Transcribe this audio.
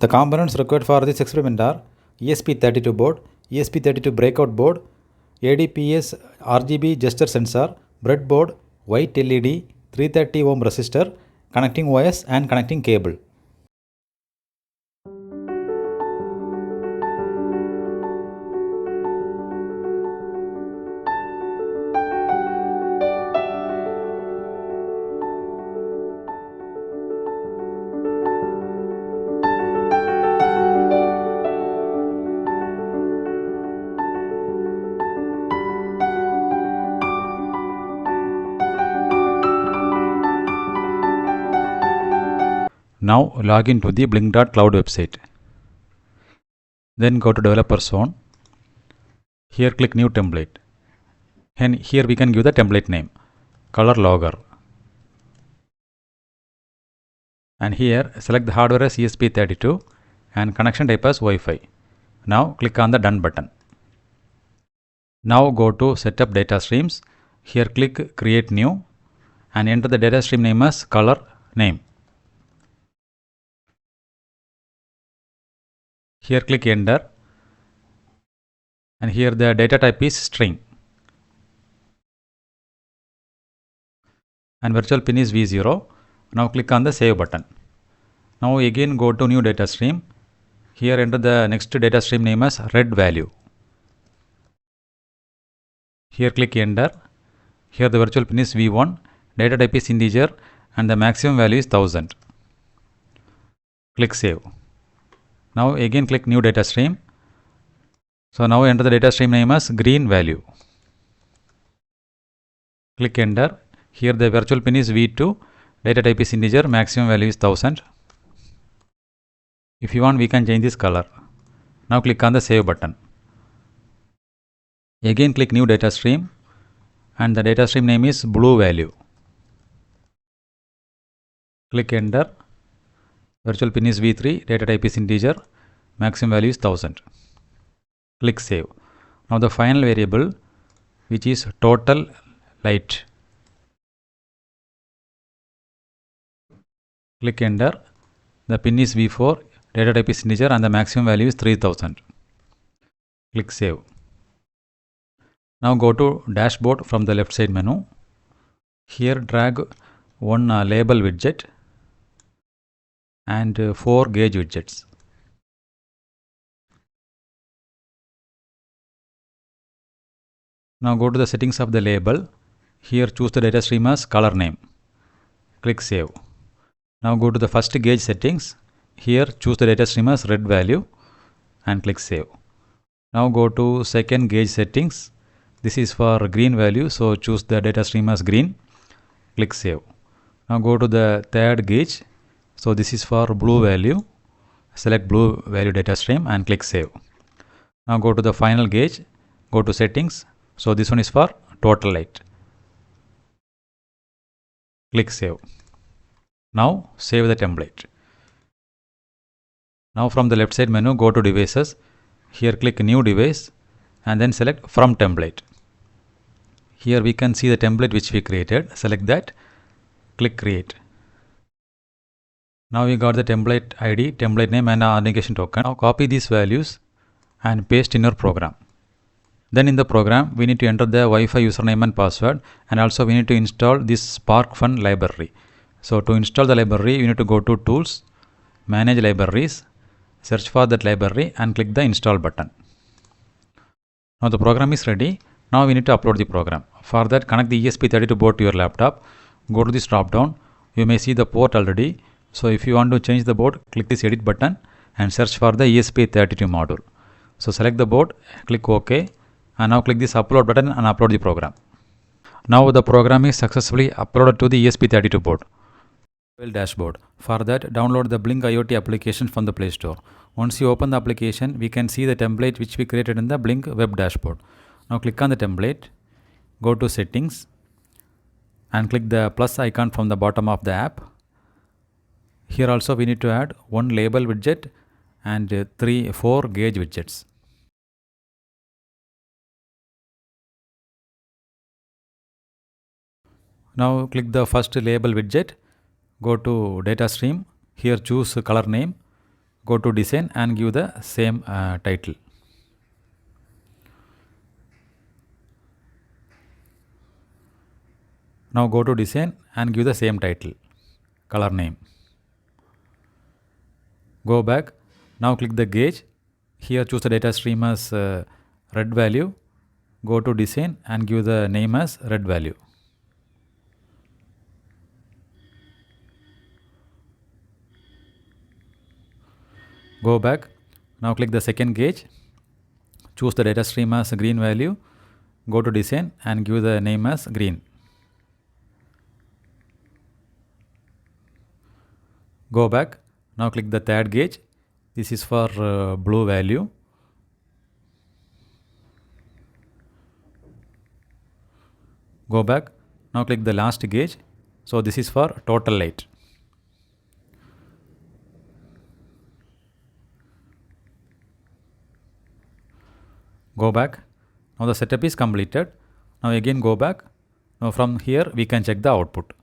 The components required for this experiment are ESP32 board, ESP32 breakout board, APDS RGB gesture sensor, breadboard, white LED, 330 ohm resistor, connecting wires and connecting cable. Now log into the blynk.cloud website. Then go to developer zone. Here click new template. And here we can give the template name, color logger. And here select the hardware as ESP32 and connection type as Wi-Fi. Now click on the done button. Now go to setup data streams. Here click create new and enter the data stream name as color name. Here click enter and here the data type is string and virtual pin is V0. Now click on the save button. Now again go to new data stream. Here enter the next data stream name as red value. Here click enter. Here the virtual pin is V1, data type is integer and the maximum value is 1000. Click save. Now again click new data stream. So now enter the data stream name as green value. Click enter. Here the virtual pin is V2, data type is integer, maximum value is 1000. If you want we can change this color. Now click on the save button. Again click new data stream and the data stream name is blue value. Click enter. Virtual pin is V3, data type is integer, maximum value is 1000. Click save. Now the final variable which is total light. Click enter. The pin is V4, data type is integer and the maximum value is 3000. Click save. Now go to dashboard from the left side menu. Here drag one label widget and 4 gauge widgets. Now go to the settings of the label. Here choose the data stream as color name. Click save. Now go to the first gauge settings. Here choose the data stream as red value and click save. Now go to second gauge settings. This is for green value, so choose the data stream as green. Click save. Now go to the third gauge. So this is for blue value. Select blue value data stream and click save. Now go to the final gauge. Go to settings. So this one is for total light. Click save. Now save the template. Now from the left side menu go to devices. Here click new device and then select from template. Here we can see the template which we created. Select that. Click create. Now we got the template ID, template name and authentication token. Now copy these values and paste in your program. Then in the program we need to enter the Wi-Fi username and password, and also we need to install this SparkFun library. So to install the library you need to go to tools, manage libraries, search for that library and click the install button. Now the program is ready. Now we need to upload the program. For that connect the ESP32 board to your laptop. Go to this drop down. You may see the port already. So if you want to change the board, click this edit button and search for the ESP32 module. So select the board, click OK and now click this upload button and upload the program. Now the program is successfully uploaded to the ESP32 board. Dashboard. For that download the Blynk IoT application from the Play Store. Once you open the application we can see the template which we created in the Blynk web dashboard. Now click on the template, go to settings and click the plus icon from the bottom of the app. Here also we need to add one label widget and 4 gauge widgets. Now click the first label widget, go to data stream, here choose color name go to design and give the same title. Now go to design and give the same title, color name. Go back. Now click the gauge. Here choose the data stream as red value. Go to design and give the name as red value. Go back. Now click the second gauge. Choose the data stream as green value. Go to design and give the name as green. Go back. Now click the third gauge. This is for blue value. Go back. Now click the last gauge. So this is for total light. Go back. Now the setup is completed. Now again go back. Now from here we can check the output.